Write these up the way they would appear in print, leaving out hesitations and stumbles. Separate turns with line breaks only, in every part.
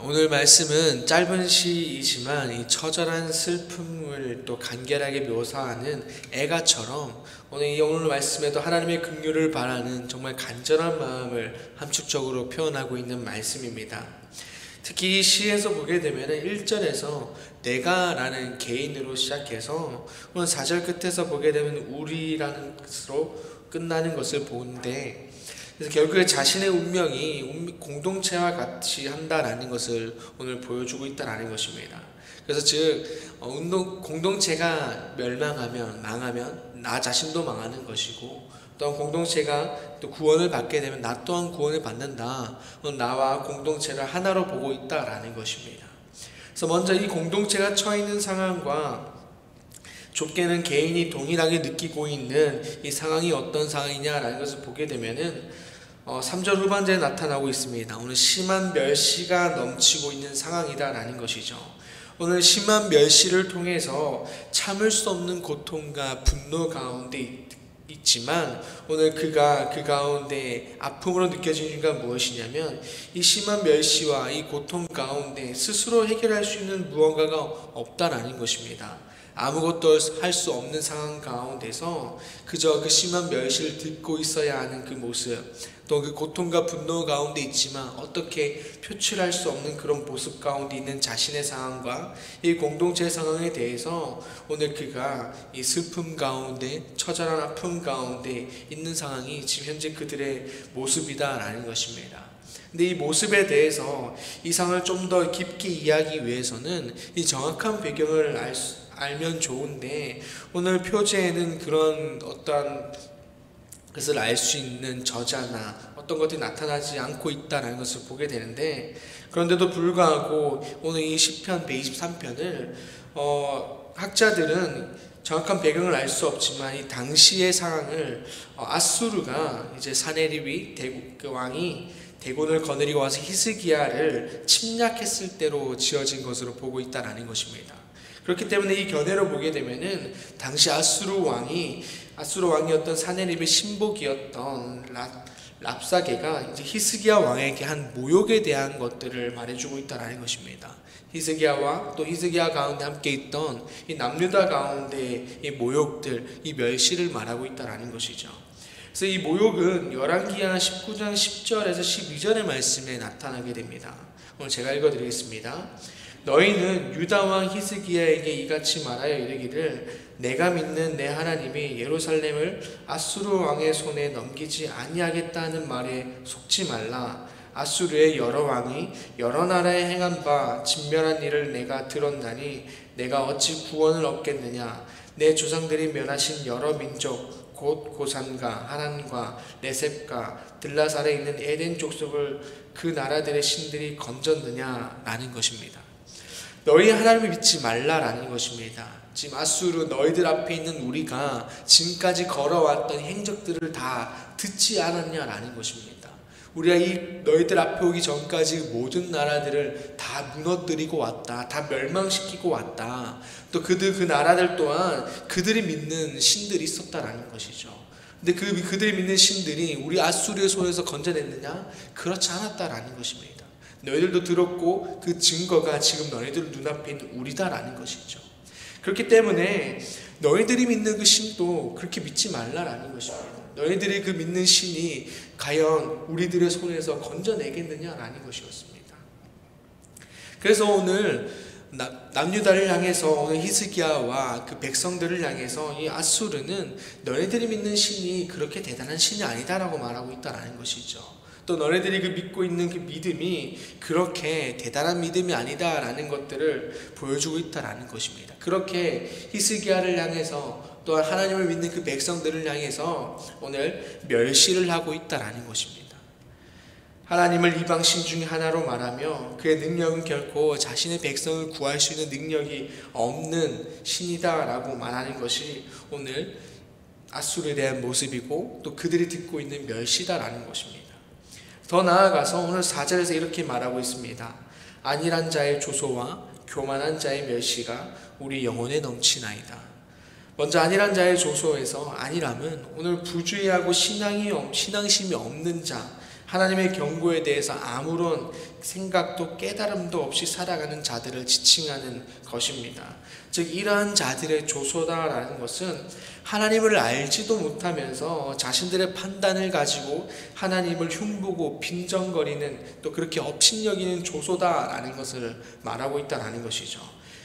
오늘 말씀은 짧은 시이지만 이 처절한 슬픔을 또 간결하게 묘사하는 애가처럼 오늘 말씀에도 하나님의 긍휼을 바라는 정말 간절한 마음을 함축적으로 표현하고 있는 말씀입니다. 특히 이 시에서 보게 되면 1절에서 내가 라는 개인으로 시작해서 오늘 4절 끝에서 보게 되면 우리라는 것으로 끝나는 것을 보는데, 그래서 결국에 자신의 운명이 공동체와 같이 한다라는 것을 오늘 보여주고 있다라는 것입니다. 그래서 즉 공동체가 망하면 나 자신도 망하는 것이고, 또한 공동체가 또 구원을 받게 되면 나 또한 구원을 받는다. 나와 공동체를 하나로 보고 있다라는 것입니다. 그래서 먼저 이 공동체가 처해 있는 상황과 좁게는 개인이 동일하게 느끼고 있는 이 상황이 어떤 상황이냐라는 것을 보게 되면은 3절 후반절에 나타나고 있습니다. 오늘 심한 멸시가 넘치고 있는 상황이다라는 것이죠. 오늘 심한 멸시를 통해서 참을 수 없는 고통과 분노 가운데 있지만 오늘 그가 그 가운데 아픔으로 느껴지는 건 무엇이냐면 이 심한 멸시와 이 고통 가운데 스스로 해결할 수 있는 무언가가 없다라는 것입니다. 아무것도 할 수 없는 상황 가운데서 그저 그 심한 멸시를 듣고 있어야 하는 그 모습, 또 그 고통과 분노 가운데 있지만 어떻게 표출할 수 없는 그런 모습 가운데 있는 자신의 상황과 이 공동체의 상황에 대해서 오늘 그가 이 슬픔 가운데, 처절한 아픔 가운데 있는 상황이 지금 현재 그들의 모습이다라는 것입니다. 근데 이 모습에 대해서 이 상황을 좀 더 깊게 이해하기 위해서는 이 정확한 배경을 알면 좋은데, 오늘 표제에는 그런 어떠한 것을 알 수 있는 저자나 어떤 것들이 나타나지 않고 있다는 것을 보게 되는데, 그런데도 불구하고 오늘 이 시편 123편을 학자들은 정확한 배경을 알 수 없지만 이 당시의 상황을 아수르가 이제 사네리비 그 왕이 대군을 거느리고 와서 히스기야를 침략했을 때로 지어진 것으로 보고 있다는 것입니다. 그렇기 때문에 이 견해로 보게 되면은 당시 아수르 왕이었던 사네립의 신복이었던 랍사게가 이제 히스기야 왕에게 한 모욕에 대한 것들을 말해주고 있다는 것입니다. 히스기야와 또 히스기야 가운데 함께 있던 이 남유다 가운데 이 모욕들, 이 멸시를 말하고 있다는 것이죠. 그래서 이 모욕은 열왕기하 19장 10절에서 12절의 말씀에 나타나게 됩니다. 오늘 제가 읽어드리겠습니다. 너희는 유다 왕 히스기야에게 이같이 말하여 이르기를 내가 믿는 내 하나님이 예루살렘을 아수르 왕의 손에 넘기지 아니하겠다는 말에 속지 말라. 아수르의 여러 왕이 여러 나라에 행한 바 진멸한 일을 내가 들었나니 내가 어찌 구원을 얻겠느냐. 내 조상들이 멸하신 여러 민족 곧 고산과 하란과 레셉과 들라살에 있는 에덴 족속을 그 나라들의 신들이 건졌느냐라는 것입니다. 너희 하나님을 믿지 말라라는 것입니다. 지금 아수르 너희들 앞에 있는 우리가 지금까지 걸어왔던 행적들을 다 듣지 않았냐라는 것입니다. 우리가 이 너희들 앞에 오기 전까지 모든 나라들을 다 무너뜨리고 왔다. 다 멸망시키고 왔다. 또 그 나라들 또한 그들이 믿는 신들이 있었다라는 것이죠. 근데 그들이 믿는 신들이 우리 아수르의 손에서 건져냈느냐? 그렇지 않았다라는 것입니다. 너희들도 들었고 그 증거가 지금 너희들 눈앞에 있는 우리다라는 것이죠. 그렇기 때문에 너희들이 믿는 그 신도 그렇게 믿지 말라라는 것입니다. 너희들이 그 믿는 신이 과연 우리들의 손에서 건져내겠느냐라는 것이었습니다. 그래서 오늘 남유다를 향해서 오늘 히스기야와 그 백성들을 향해서 이 아수르는 너희들이 믿는 신이 그렇게 대단한 신이 아니다라고 말하고 있다라는 것이죠. 또 너희들이 그 믿고 있는 그 믿음이 그렇게 대단한 믿음이 아니다라는 것들을 보여주고 있다라는 것입니다. 그렇게 히스기야를 향해서 또한 하나님을 믿는 그 백성들을 향해서 오늘 멸시를 하고 있다라는 것입니다. 하나님을 이방신 중에 하나로 말하며 그의 능력은 결코 자신의 백성을 구할 수 있는 능력이 없는 신이다라고 말하는 것이 오늘 아수르에 대한 모습이고 또 그들이 듣고 있는 멸시다라는 것입니다. 더 나아가서 오늘 4절에서 이렇게 말하고 있습니다. 안일한 자의 조소와 교만한 자의 멸시가 우리 영혼에 넘치나이다. 먼저 안일한 자의 조소에서 안일함은 오늘 부주의하고 신앙심이 없는 자, 하나님의 경고에 대해서 아무런 생각도 깨달음도 없이 살아가는 자들을 지칭하는 것입니다. 즉 이러한 자들의 조소다라는 것은 하나님을 알지도 못하면서 자신들의 판단을 가지고 하나님을 흉보고 빈정거리는, 또 그렇게 업신여기는 조소다라는 것을 말하고 있다는 것이죠.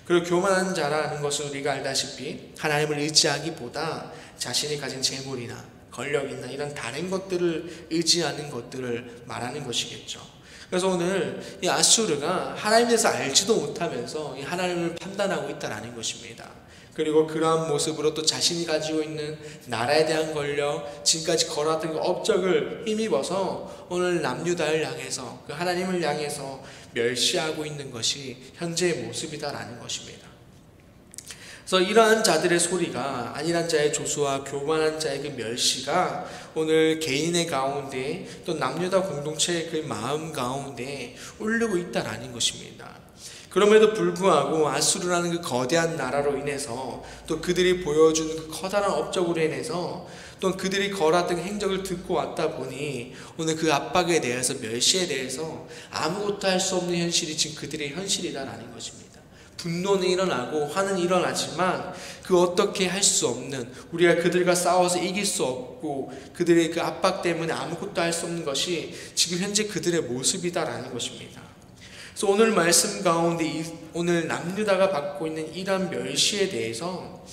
그리고 교만한 자라는 것은 우리가 알다시피 하나님을 의지하기보다 자신이 가진 재물이나 권력이나 이런 다른 것들을 의지하는 것들을 말하는 것이겠죠. 그래서 오늘 이 아수르가 하나님에 대해서 알지도 못하면서 이 하나님을 판단하고 있다는 것입니다. 그리고 그러한 모습으로 또 자신이 가지고 있는 나라에 대한 권력, 지금까지 걸어왔던 그 업적을 힘입어서 오늘 남유다를 향해서, 그 하나님을 향해서 멸시하고 있는 것이 현재의 모습이다라는 것입니다. 그래서 이러한 자들의 소리가, 안일한 자의 조소와 교만한 자의 그 멸시가 오늘 개인의 가운데 또 남유다 공동체의 그 마음 가운데 울리고 있다라는 것입니다. 그럼에도 불구하고 아수르라는 그 거대한 나라로 인해서, 또 그들이 보여준 그 커다란 업적으로 인해서, 또 그들이 걸어왔던 행적을 듣고 왔다 보니 오늘 그 압박에 대해서, 멸시에 대해서 아무것도 할 수 없는 현실이 지금 그들의 현실이라는 것입니다. 분노는 일어나고 화는 일어나지만 그 어떻게 할 수 없는, 우리가 그들과 싸워서 이길 수 없고 그들의 그 압박 때문에 아무것도 할 수 없는 것이 지금 현재 그들의 모습이다라는 것입니다. 그래서 오늘 말씀 가운데 오늘 남유다가 받고 있는 이러한 멸시에 대해서,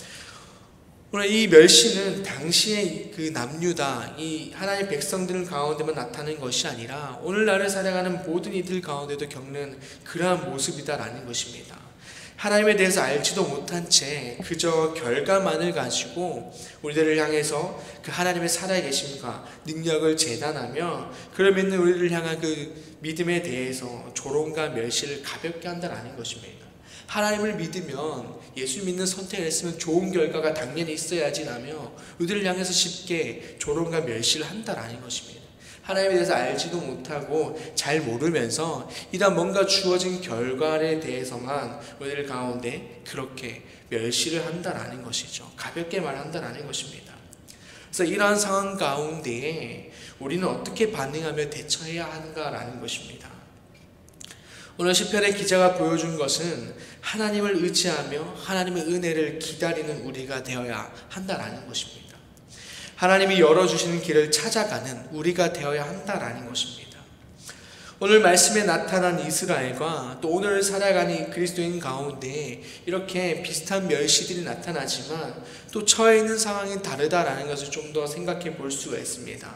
오늘 이 멸시는 당시의 그 남유다, 이 하나님의 백성들 가운데만 나타나는 것이 아니라 오늘날을 살아가는 모든 이들 가운데도 겪는 그러한 모습이다라는 것입니다. 하나님에 대해서 알지도 못한 채 그저 결과만을 가지고 우리들을 향해서 그 하나님의 살아계심과 능력을 재단하며, 그를 믿는 우리를 향한 그 믿음에 대해서 조롱과 멸시를 가볍게 한다는 것입니다. 하나님을 믿으면, 예수 믿는 선택을 했으면 좋은 결과가 당연히 있어야지라며 우리들을 향해서 쉽게 조롱과 멸시를 한다는 것입니다. 하나님에 대해서 알지도 못하고 잘 모르면서 이런 뭔가 주어진 결과에 대해서만 우리들 가운데 그렇게 멸시를 한다라는 것이죠. 가볍게 말한다라는 것입니다. 그래서 이러한 상황 가운데에 우리는 어떻게 반응하며 대처해야 하는가라는 것입니다. 오늘 시편의 기자가 보여준 것은 하나님을 의지하며 하나님의 은혜를 기다리는 우리가 되어야 한다라는 것입니다. 하나님이 열어주시는 길을 찾아가는 우리가 되어야 한다라는 것입니다. 오늘 말씀에 나타난 이스라엘과 또 오늘 살아가는 그리스도인 가운데 이렇게 비슷한 멸시들이 나타나지만 또 처해 있는 상황이 다르다라는 것을 좀 더 생각해 볼 수가 있습니다.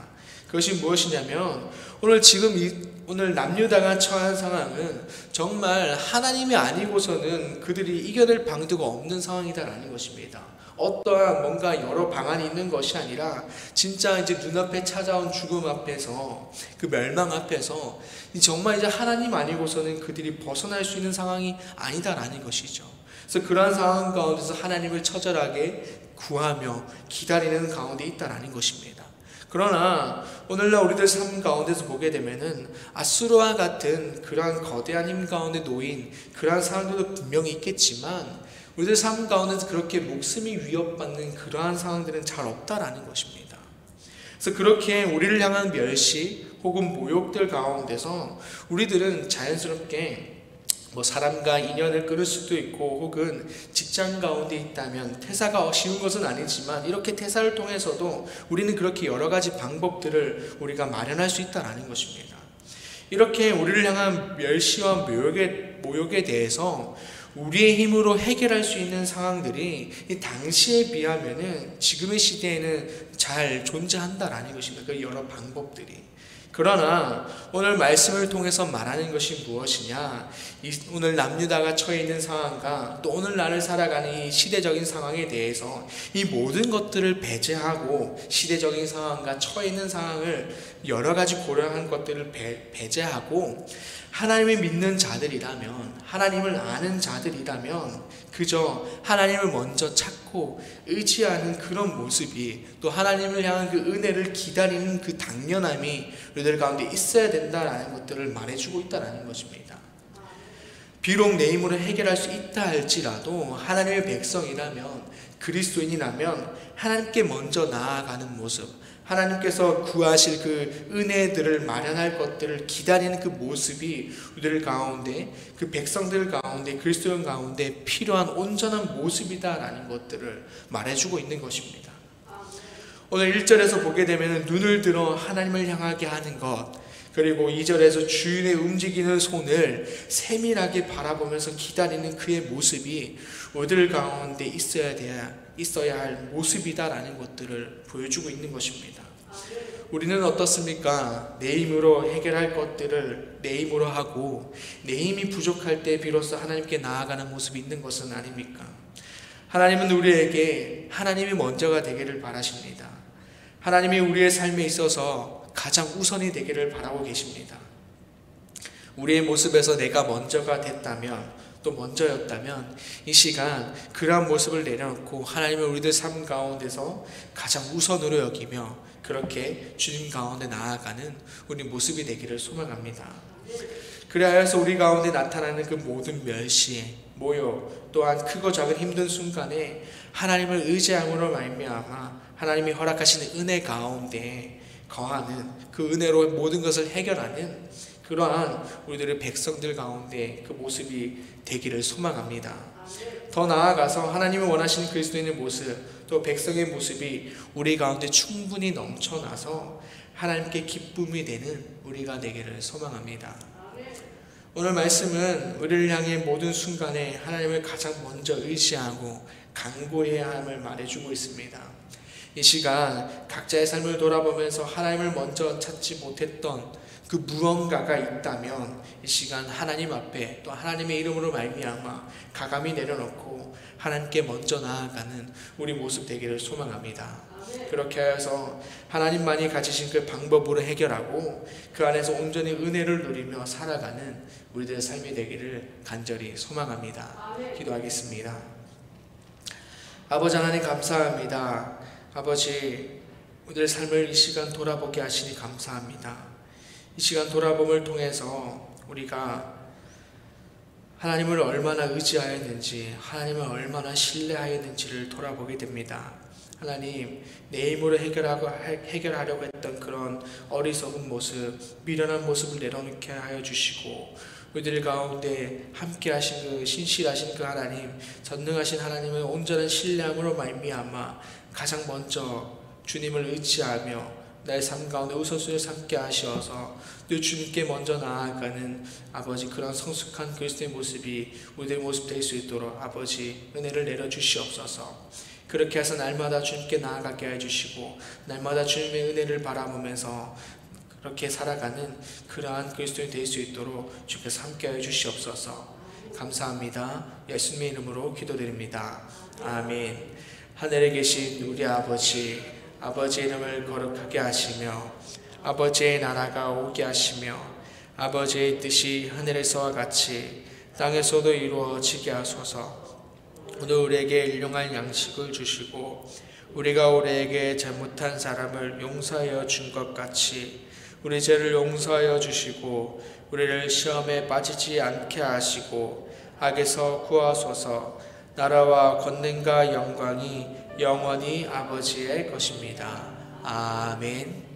그것이 무엇이냐면, 오늘 남유다가 처한 상황은 정말 하나님이 아니고서는 그들이 이겨낼 방도가 없는 상황이다라는 것입니다. 어떠한 뭔가 여러 방안이 있는 것이 아니라 진짜 이제 눈앞에 찾아온 죽음 앞에서, 그 멸망 앞에서 정말 이제 하나님 아니고서는 그들이 벗어날 수 있는 상황이 아니다라는 것이죠. 그래서 그러한 상황 가운데서 하나님을 처절하게 구하며 기다리는 가운데 있다라는 것입니다. 그러나 오늘날 우리들 삶 가운데서 보게 되면은 아수르와 같은 그러한 거대한 힘 가운데 놓인 그러한 상황들도 분명히 있겠지만 우리들 삶 가운데서 그렇게 목숨이 위협받는 그러한 상황들은 잘 없다라는 것입니다. 그래서 그렇게 우리를 향한 멸시 혹은 모욕들 가운데서 우리들은 자연스럽게 사람과 인연을 끊을 수도 있고, 혹은 직장 가운데 있다면 퇴사가 쉬운 것은 아니지만 이렇게 퇴사를 통해서도 우리는 그렇게 여러 가지 방법들을 우리가 마련할 수 있다는 것입니다. 이렇게 우리를 향한 멸시와 모욕에 대해서 우리의 힘으로 해결할 수 있는 상황들이 이 당시에 비하면은 지금의 시대에는 잘 존재한다라는 것입니다. 그 여러 방법들이. 그러나 오늘 말씀을 통해서 말하는 것이 무엇이냐, 오늘 남유다가 처해 있는 상황과 또 오늘날을 살아가는 이 시대적인 상황에 대해서 이 모든 것들을 배제하고, 시대적인 상황과 처해 있는 상황을 여러 가지 고려한 것들을 배제하고 하나님을 믿는 자들이라면, 하나님을 아는 자들이라면 그저 하나님을 먼저 찾고 의지하는 그런 모습이, 또 하나님을 향한 그 은혜를 기다리는 그 당연함이 우리들 가운데 있어야 된다라는 것들을 말해주고 있다는 것입니다. 비록 내 힘으로 해결할 수 있다 할지라도 하나님의 백성이라면 그리스도인이라면 하나님께 먼저 나아가는 모습, 하나님께서 구하실 그 은혜들을 마련할 것들을 기다리는 그 모습이 우리들 가운데, 그 백성들 가운데, 그리스도인 가운데 필요한 온전한 모습이다라는 것들을 말해주고 있는 것입니다. 오늘 1절에서 보게 되면 눈을 들어 하나님을 향하게 하는 것, 그리고 2절에서 주인의 움직이는 손을 세밀하게 바라보면서 기다리는 그의 모습이 우리들 가운데 있어야 할 모습이다라는 것들을 보여주고 있는 것입니다. 우리는 어떻습니까? 내 힘으로 해결할 것들을 내 힘으로 하고 내 힘이 부족할 때 비로소 하나님께 나아가는 모습이 있는 것은 아닙니까? 하나님은 우리에게 하나님이 먼저가 되기를 바라십니다. 하나님이 우리의 삶에 있어서 가장 우선이 되기를 바라고 계십니다. 우리의 모습에서 내가 먼저가 됐다면, 또 먼저였다면 이 시간 그러한 모습을 내려놓고 하나님은 우리들 삶 가운데서 가장 우선으로 여기며 그렇게 주님 가운데 나아가는 우리 모습이 되기를 소망합니다. 그리하여서 우리 가운데 나타나는 그 모든 멸시, 모욕, 또한 크고 작은 힘든 순간에 하나님을 의지함으로 말미암아 하나님이 허락하시는 은혜 가운데 거하는, 그 은혜로 모든 것을 해결하는 그러한 우리들의 백성들 가운데 그 모습이 되기를 소망합니다. 더 나아가서 하나님이 원하시는 그리스도인의 모습, 또 백성의 모습이 우리 가운데 충분히 넘쳐나서 하나님께 기쁨이 되는 우리가 되기를 소망합니다. 오늘 말씀은 우리를 향해 모든 순간에 하나님을 가장 먼저 의지하고 간구해야 함을 말해주고 있습니다. 이 시간 각자의 삶을 돌아보면서 하나님을 먼저 찾지 못했던 그 무언가가 있다면 이 시간 하나님 앞에, 또 하나님의 이름으로 말미암아 가감히 내려놓고 하나님께 먼저 나아가는 우리 모습 되기를 소망합니다. 그렇게 해서 하나님만이 가지신 그 방법으로 해결하고 그 안에서 온전히 은혜를 누리며 살아가는 우리들의 삶이 되기를 간절히 소망합니다. 기도하겠습니다. 아버지 하나님 감사합니다. 아버지, 우리의 삶을 이 시간 돌아보게 하시니 감사합니다. 이 시간 돌아봄을 통해서 우리가 하나님을 얼마나 의지하였는지, 하나님을 얼마나 신뢰하였는지를 돌아보게 됩니다. 하나님, 내 힘으로 해결하려고 했던 그런 어리석은 모습, 미련한 모습을 내려놓게 하여 주시고, 우리들 가운데 함께 하신 그 신실하신 그 하나님, 전능하신 하나님의 온전한 신뢰함으로 말미암아 가장 먼저 주님을 의지하며 나의 삶 가운데 우선순위를 삼게 하셔서 또 주님께 먼저 나아가는 아버지 그런 성숙한 그리스도의 모습이 우리의 모습 될 수 있도록 아버지 은혜를 내려주시옵소서. 그렇게 해서 날마다 주님께 나아가게 해주시고 날마다 주님의 은혜를 바라보면서 그렇게 살아가는 그러한 그리스도인이 될 수 있도록 주께서 함께 해주시옵소서. 감사합니다. 예수님의 이름으로 기도드립니다. 아멘. 하늘에 계신 우리 아버지, 아버지의 이름을 거룩하게 하시며 아버지의 나라가 오게 하시며 아버지의 뜻이 하늘에서와 같이 땅에서도 이루어지게 하소서. 오늘 우리에게 일용할 양식을 주시고 우리가 우리에게 잘못한 사람을 용서하여 준 것 같이 우리 죄를 용서하여 주시고 우리를 시험에 빠지지 않게 하시고 악에서 구하소서. 나라와 권능과 영광이 영원히 아버지의 것입니다. 아멘.